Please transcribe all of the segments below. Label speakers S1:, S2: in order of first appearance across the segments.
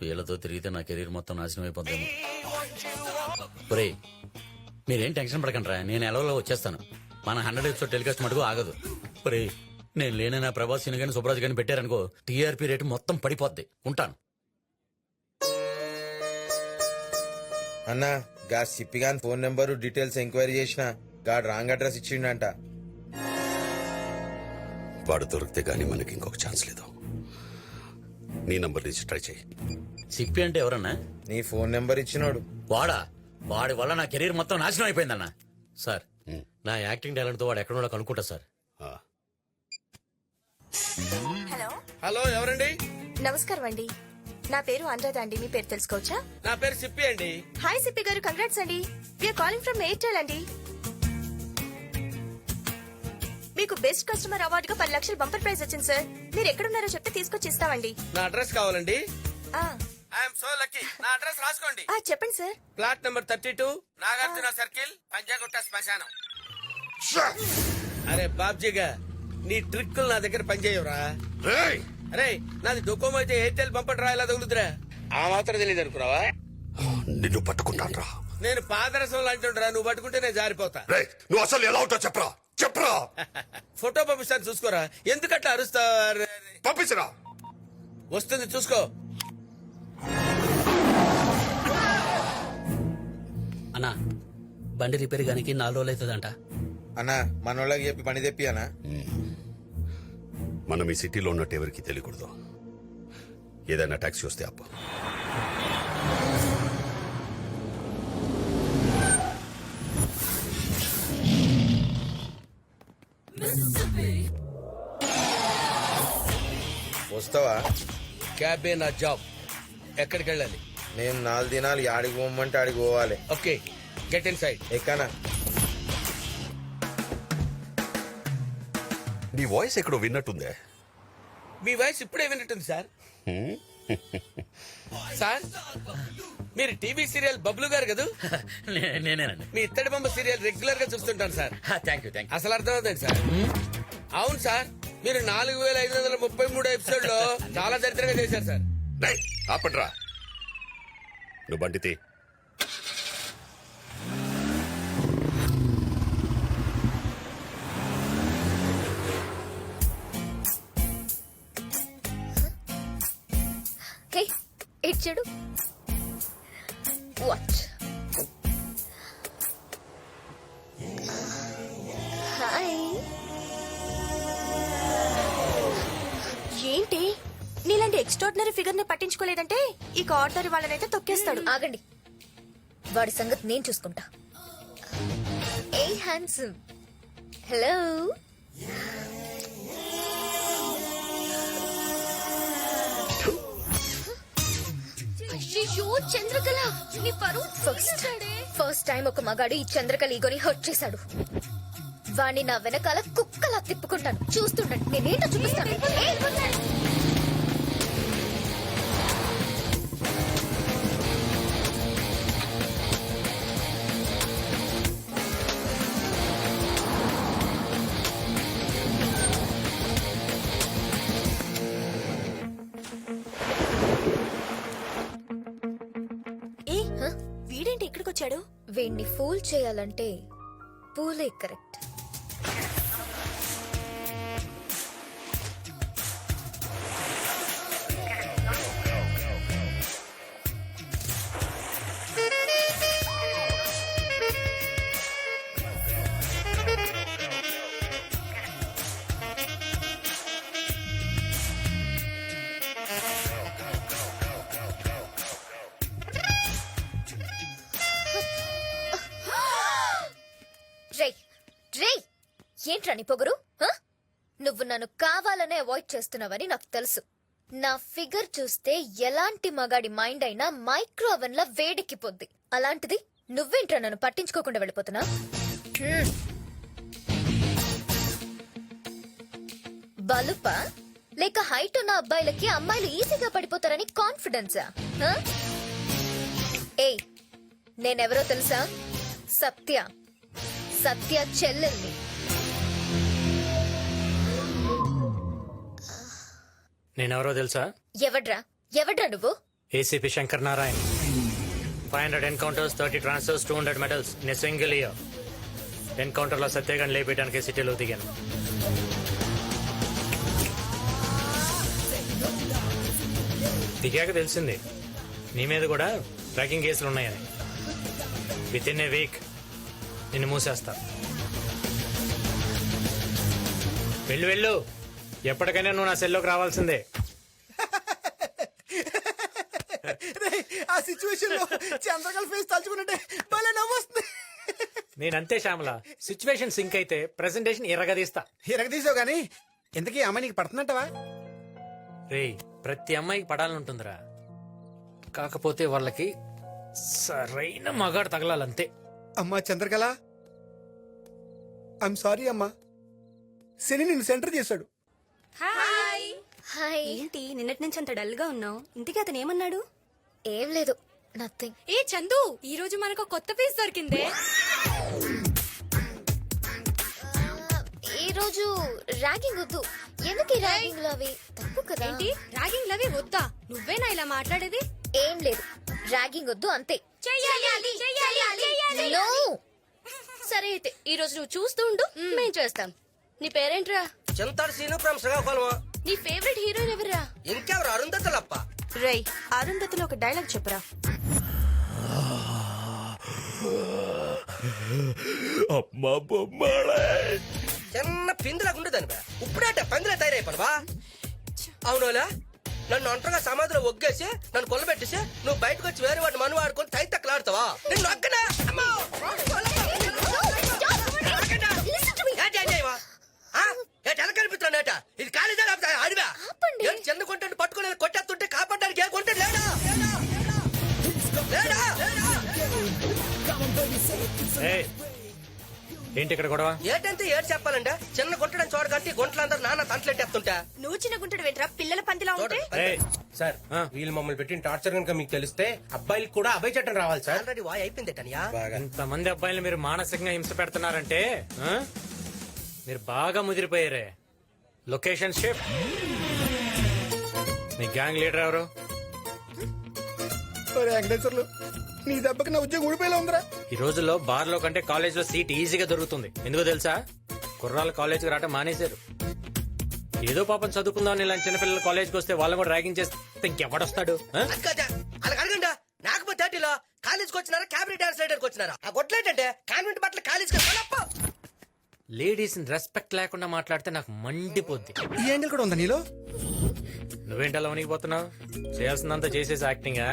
S1: వీళ్ళతో తిరిగితే నా కెరీర్ మొత్తం నాశనం అయిపోతాము. ఒరే మీరేం టెన్షన్ పడకండి, నేను ఎలవలో వచ్చేస్తాను. మన 100 ఎపిసోడ్ టెలికాస్ట్ మటుకు ఆగదు. ఒరే నేను లేనైనా ప్రభాస్ సిని కానీ సుబ్రాజ్ కానీ పెట్టారనుకో టీఆర్పీ రేటు మొత్తం పడిపోద్ది. ఉంటాను.
S2: అన్నా గా సిప్పిగాన్ ఫోన్ నెంబరు డీటెయిల్స్ ఎంక్వైరీ చేసిన గాడు రాంగ్ అడ్రస్ ఇచ్చిండంట.
S3: వాడు దొరికితే గానీ మనకి ఇంకొక ఛాన్స్ లేదు. నీ నంబర్ నుంచి ట్రై చేయి.
S1: సిప్పి అంటే ఎవరన్నా?
S2: నీ ఫోన్ నెంబర్ ఇచ్చినోడు.
S1: వాడా? వాడి వల్ల నా కెరీర్ మొత్తం నాశనం అయిపోయిందన్న. సార్ నా యాక్టింగ్ టాలెంట్ తో వాడు ఎక్కడో కనుక్కుంటా సార్.
S4: హలో
S5: హలో, ఎవరండి?
S4: నమస్కారం అండి, నా పేరు అనురాధ అండి. మీ పేరు తెలుసుకోవచ్చా?
S5: నా పేరు సిప్పి అండి.
S4: హాయ్ సిప్పి గారు, కంగ్రాట్స్ అండి. వీఆర్ కాలింగ్ ఫ్రమ్ ఎయిర్టెల్ అండి. మీకు బెస్ట్ కస్టమర్ అవార్డు గా 10 లక్షలు బంపర్ ప్రైజ్ వచ్చింది సార్. మీరు ఎక్కడున్నారో చెప్తే తీసుకొచ్చి ఇస్తామండి.
S5: నా అడ్రస్ కావాలండి.
S4: ఆ,
S5: ఐఎమ్ సో లక్కీ. నా అడ్రస్ రాసుకోండి.
S4: చెప్పండి sir.
S5: Plot number 32, Nagarjuna circle, Panjagutta శ్మశానం. అరే బాబ్జీగా, నీ ట్రిక్కులు నా దగ్గర పనిచేయవురా. అరే నాది డొకోమో అయితే ఎయిర్టెల్ బంపర్ డ్రా ఎలా తగులుతురా? ఆ మాత్రం తెలియదు అనుకున్నావా?
S3: నిన్ను పట్టుకుంటాను రా.
S5: నేను పాదరసం లాంటిరా, నువ్వు పట్టుకుంటే నేను జారిపోతా.
S3: నువ్వు అసలు ఎలా ఉంటావు చెప్పరా చెప్పరా.
S5: ఫోటో పంపిస్తాను చూసుకోరా. ఎందుకట్లా అరుస్తావు?
S3: పంపించరా.
S5: వస్తుంది చూసుకో.
S6: అన్నా బండి రిపేర్ గానికి 4 రోజులు అవుతుందంట.
S2: అన్నా మనోళ్ళకి చెప్పి పని తెప్పి అన్నా.
S3: మనం ఈ సిటీలో ఉన్నట్టు ఎవరికి తెలియకూడదు. ఏదైనా టాక్సీ వస్తే అప్ప.
S2: వస్తావా?
S5: క్యాబే నా జాబ్. ఎక్కడికి వెళ్ళాలి?
S2: నేను 4 దినాలు యాడికి పోమంటే ఆడికి పోవాలి.
S5: Okay, get inside.
S2: ఎక్కనా?
S3: నీ వాయిస్ ఎక్కడో విన్నట్టుందే.
S5: మీ వాయిస్ ఇప్పుడే విన్నట్టుంది సార్. సార్ మీరు టీవీ సీరియల్ బబ్లు గారు కదా?
S1: నేనేనండి.
S5: మీ ఇత్తడి బొమ్మ సీరియల్ రెగ్యులర్ గా చూస్తుంటాను సార్.
S1: Thank you.
S5: అసలు అర్థమవుతుంది సార్. అవును సార్, మీరు 4533 ఎపిసోడ్ లో చాలా దరిద్రంగా చేశారు సార్.
S3: ఆపండ్రా. నువ్వు బండితే
S4: ఇచ్చాడు. వాచ్. హాయ్. ఏంటి నీలాంటి ఎక్స్ట్రాడినరీ ఫిగర్ ని పట్టించుకోలేదంటే ఈ ఆర్డినరీ వాళ్ళనైతే తొక్కేస్తాడు.
S7: ఆగండి, వాడి సంగతి నేను చూసుకుంటా. ఏ హ్యాండ్సమ్. హలో. అయ్యో చంద్రకళ, నీ పరువు. ఫస్ట్ టైం ఒక మగాడు ఈ చంద్రకళ ఈగోని హర్ట్ చేశాడు. వాణ్ణి నా వెనకాల కుక్కలా తిప్పుకుంటాను, చూస్తుండండి. నేనేంటో చూపిస్తాను.
S4: వీడేంటి ఇక్కడికి వచ్చాడు?
S7: వీణ్ణి ఫూల్ చేయాలంటే పూలే కరెక్ట్. ఏంట్రా నీ పొగరు? నువ్వు నన్ను కావాలనే అవాయిడ్ చేస్తున్నావని నాకు తెలుసు. నా ఫిగర్ చూస్తే ఎలాంటి మగాడి మైండ్ అయినా మైక్రో ఓవెన్ లా వేడెక్కిపోద్ది. అలాంటిది నువ్వేంట్రా నన్ను పట్టించుకోకుండా వెళ్ళిపోతున్నా? బలుపా లేక హైట్ ఉన్న అబ్బాయిలకి అమ్మాయిలు ఈజీగా పడిపోతారని కాన్ఫిడెన్సా? ఏయ్, నేనెవరో తెలుసా? సత్య. సత్య చెల్లెల్ని.
S6: నేనెవరో తెలుసా?
S7: ఎవడ్రా నువ్వు?
S8: ACP Shankar Narayan. 500 encounters, 30 transfers, 200 medals in a single year. Encounter లో సత్యగాన్ని లేపేయడానికి సిటీలో దిగాను. దిగాక తెలిసింది నీ మీద కూడా ట్రాకింగ్ కేసులు ఉన్నాయని. విత్ ఇన్ ఏ వీక్ నిన్ను మూసేస్తా. వెళ్ళు వెళ్ళు, ఎప్పటికైనా నువ్వు నా సెల్లోకి రావాల్సిందే.
S9: ఆ సిచ్యువేషన్ లో చంద్రకళ ఫేస్ తలుచుకుంటే భలే నవ్వొస్తుంది.
S8: నేనంతే శ్యామల, సిచ్యువేషన్ సింక్ అయితే ప్రెసెంటేషన్ ఎర్రగదీస్తా.
S9: తీసావు గానీ ఇంతకీ అమ్మాయి నీకు పడుతున్నట్టవా?
S8: రేయ్, ప్రతి అమ్మాయికి పడాలనుంటుందిరా, కాకపోతే వాళ్ళకి సరైన మగాడు తగలాలంతే.
S9: అమ్మా చంద్రకళ, ఐఎమ్ సారీ అమ్మా, శని నిన్ను సెంటర్ చేశాడు.
S7: హాయ్.
S4: ఏంటి నిన్నటి నుంచి అంత డల్ గా ఉన్నావు? ఇంతకీ అతను ఏమన్నాడు?
S7: ఏం లేదు, నథింగ్.
S4: ఏ చందు, ఈ రోజు మనకు కొత్త పీస్ దొరికిందే.
S7: ఈ రోజు ర్యాగింగ్ వద్దు. ఎందుకు ఈ ర్యాగింగ్ లో అవి తప్పు కదా?
S4: ఏంటి ర్యాగింగ్ లవి వద్దా? నువ్వేనా ఇలా మాట్లాడేది?
S7: ఏం లేదు, ర్యాగింగ్ వద్దు అంతే.
S4: చెయ్యాలి.
S7: No.
S4: సరే అయితే ఈ రోజు నువ్వు చూస్తూ ఉండు, మేం చేస్తాం. నీ పేరేంట్రా?
S5: చింతాడు సీను ఫ్రమ్ శ్రీకాకుళం.
S4: నీ ఫేవరెట్ హీరోయిన్ ఎవరా?
S5: ఇంకెవరు? అరుంధతులప్ప.
S4: రై, అరుంధతిలో ఒక డైలాగ్ చెప్పురా.
S3: అమ్మా బొమ్మడే.
S5: చిన్న పిందులాగా ఉండదని బా, ఇప్పుడేట పందిలా తయారైపోనవా? అవునోలా, నన్ను ఒంటరిగా సమాధిలో ఒగ్గేసి నన్ను కొల్లబెట్టేసి నువ్వు బయటకు వచ్చి వేరే వాడిని మను ఆడుకొని తైతక్కలాడుతావా? నిన్ను అక్కడా ఎలా కనిపిస్తున్నాడట? ఇది కాలేజా అడివా? చిన్న కొంటాడు పట్టుకుని కొట్టేస్తుంటే కాపాడడానికి ఏ కొంటాడు లేడా?
S8: ఏయ్, ఏంటి ఇక్కడ గొడవ?
S5: ఏటంటే ఏడు చెప్పాలంటే చిన్న గుంటడని చూడకంటే గుంటలందరూ నాన్న తంటలెట్టేస్తుంటా.
S4: నువ్వు చిన్న గుంటడు వెంట్రా, పిల్లల పందిలా ఉంటే.
S8: ఏయ్,
S10: సార్, వీళ్ళు మమ్మల్ని పెట్టిన టార్చర్ కనుక మీకు తెలిస్తే అబ్బాయిలకు కూడా అభయ చట్టం రావాలి సార్.
S5: ఆల్రెడీ వాయ్ అయిపోయిందేటనియా.
S8: ఇంతమంది అబ్బాయిలు మీరు మానసికంగా హింస పెడుతున్నారంటే ఆ? మీరు బాగా ముదిరిపోయారే. Location shift. మీ గ్యాంగ్ లీడర్ ఎవరు?
S9: వెంకటేశ్వర్లు, నీ దెబ్బకి నా ఉద్యోగం ఊడిపోయేలా ఉందిరా.
S8: ఈ రోజుల్లో బార్ లో కంటే కాలేజ్ లో సీట్ ఈజీగా దొరుకుతుంది. ఎందుకో తెలుసా? కుర్రాళ్ళు కాలేజ్కి రావటం మానేశారు. ఏదో పాపం చదువుకుందాం ఇలాంటి చిన్నపిల్లలు కాలేజ్కి వస్తే వాళ్ళని కూడా ర్యాగింగ్ చేస్తే ఇంకెవడొస్తాడు? ఆ?
S5: అది కదా అలా అడగండి. నాకపోతే థర్టీలో కాలేజ్కి వచ్చినారా, క్యాబినెట్ డాన్స్ రైడర్కి వచ్చినారా? ఆ గొట్లేటంటే కాన్వెంట్ బట్టలు కాలేజ్కి
S8: లేడీస్ రెస్పెక్ట్ లేకుండా మాట్లాడితే నాకు మండిపోద్ది.
S9: ఈ యాంగిల్ కూడా ఉందా నీలో?
S8: నువ్వేంటి అలా వణికిపోతున్నావు? చేయాల్సిందంతా చేసేసి యాక్టింగా?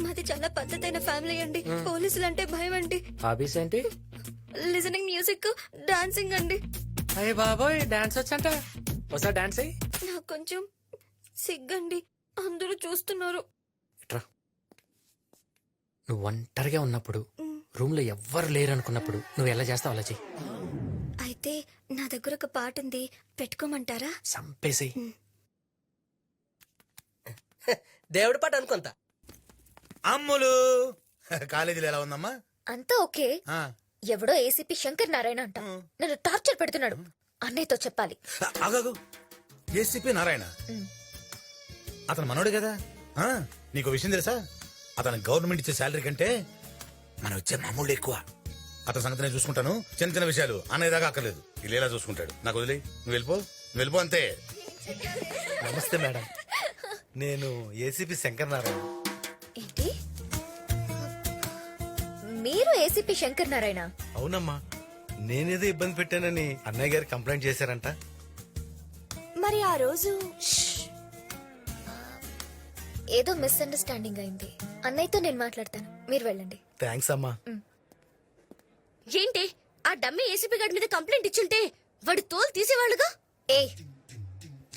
S4: మాది చాలా పద్ధతైన ఫ్యామిలీ అండి. పోలీసులు అంటే భయం అండి.
S8: హాబీస్ ఏంటి?
S4: లిజనింగ్ మ్యూజిక్, డాన్సింగ్ అండి.
S8: అయ్య బాబోయ్, డాన్స్ వచ్చంట. ఒకసారి డాన్స్ అయ్యి.
S4: నాకు కొంచెం సిగ్గండి, అందరూ చూస్తున్నారు.
S8: ఇట్రా. నువ్వు ఒంటరిగా ఉన్నప్పుడు, రూమ్ లో ఎవ్వరు లేరు అనుకున్నప్పుడు నువ్వు ఎలా చేస్తావు అలా చెయ్యి.
S4: అయితే నా దగ్గర ఒక పాట ఉంది, పెట్టుకోమంటారా?
S8: సంపేసి.
S5: దేవుడి పాట అనుకుంటా.
S9: అమ్ములు, కాలేజీలో ఎలా ఉందమ్మా?
S7: అంతా ఓకే. ఎవడో ఏసీపీ శంకర్ నారాయణ అంట నన్ను టార్చర్ పెడుతున్నాడు. అన్నయ్యతో చెప్పాలి.
S9: ఆగాగు, ఏసీపీ నారాయణ అతను మనోడు కదా. నీకు విషయం తెలుసా? అతను గవర్నమెంట్ ఇచ్చే శాలరీ కంటే మనం ఇచ్చే మామూలు ఎక్కువ. అతని సంగతి నేను చూసుకుంటాను. చిన్న చిన్న విషయాలు అనేదాకా అక్కర్లేదు, ఇలా చూసుకుంటాడు. నాకు వదిలే, నువ్వు వెళ్ళిపో అంతే.
S11: నమస్తే మేడం, నేను ఏసీపీ శంకర్ నారాయణ.
S7: ఏంటి, మీరు ఏసీపీ శంకర్ నారాయణ?
S11: అవునమ్మా, నేనేదో ఇబ్బంది పెట్టానని అన్నయ్య గారు కంప్లైంట్ చేశారంట.
S4: మరి ఆ రోజు
S7: ఏదో మిస్అండర్స్టాండింగ్ అయింది. అన్నయ్యతో నేను మాట్లాడతాను, మీరు వెళ్ళండి.
S11: థ్యాంక్స్ అమ్మా.
S4: ఏంటి, ఆ డమ్మి ఏసీపీ గారి మీద కంప్లైంట్ ఇచ్చుంటే వాడి తోలు తీసేవాళ్ళుగా.
S7: ఏ,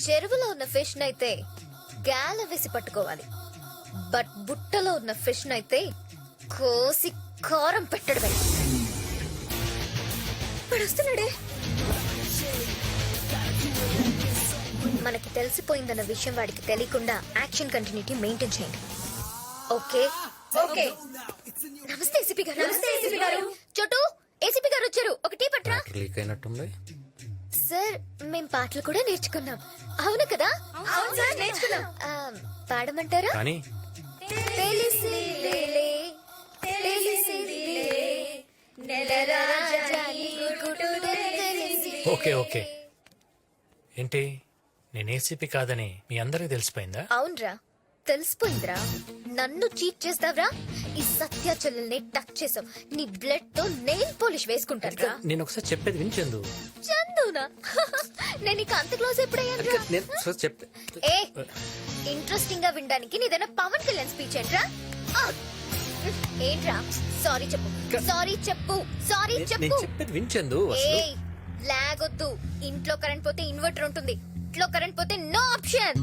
S7: చెరువులో ఉన్న ఫిష్ నైతే గాల వేసి పట్టుకోవాలి, బట్ బుట్టలో ఉన్న ఫిష్ నైతే కోసి కారం పెట్టడమే. వాడు వస్తున్నాడే. మనకి తెలిసిపోయిందన్న విషయం వాడికి తెలియకుండా యాక్షన్ కంటిన్యూటీ మెయింటైన్ చేయండి. Okay okay. నమస్తే ఏసీపీ గారు. నమస్తే ఏసీపీ గారు. చోటు, ఏసీపీ గారు వచ్చారు, ఒక టీ పట్రా.
S8: లీక్ అయినట్టుంది.
S7: సార్, మేం పాటలు కూడా నేర్చుకున్నాం. అవును కదా? అవును సార్, నేర్చుకున్నాం. పాడమంటారా?
S8: కానీ ఓకే ఓకే ఏంటి నేను ఏసీపీ కాదని మీ అందరికి తెలిసిపోయిందా
S7: అవునరా తెలిసిపోయిందిరా నన్ను చీట్ చేస్తావరా ఈ సత్య చెల్లెల్ని టచ్ చేసావు నీ బ్లడ్ తో నెయిల్ పాలిష్ వేసుకుంటారా
S8: నేను ఒకసారి చెప్పేది వినిచెందు
S7: చందునా నేను నీకు అంత క్లోజ్ ఎప్పుడయ్యాను
S8: నేను ఒకసారి చెప్పే
S7: ఏ ఇంట్రెస్టింగ్ గా వినడానికి నీదైనా పవన్ కళ్యాణ్ స్పీచ్ ఏంట్రా ఏంట్రా సారీ చెప్పు సారీ చెప్పు సారీ
S8: నేను
S7: చెప్పు
S8: చెప్పేది వినిచెందు
S7: ఏ
S8: అసలు
S7: లాగొద్దు ఇంట్లో కరెంట్ పోతే ఇన్వర్టర్ ఉంటుంది ఇంట్లో కరెంట్ పోతే నో ఆప్షన్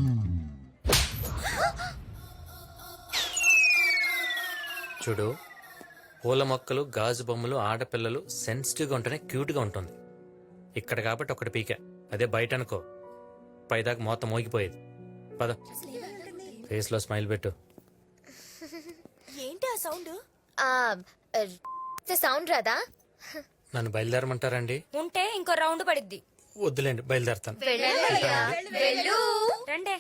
S8: చూడు పూల మొక్కలు గాజు బొమ్మలు ఆడపిల్లలు సెన్సిటివ్ గా ఉంటేనే క్యూట్ గా ఉంటుంది ఇక్కడ కాబట్టి ఒకటి పీక అదే బయట అనుకో పైదాకా మోత మోగిపోయేది పద ఫేస్ లో స్మైల్ పెట్టు
S4: ఏంటి ఆ సౌండ్?
S7: సౌండ్ రాదా
S8: నన్ను బయలుదేరమంటారండి
S4: ఉంటే ఇంకో రౌండ్ పడిద్ది.
S8: వద్దులేండి బయలుదేరతాను
S7: వెళ్ళు
S4: రండే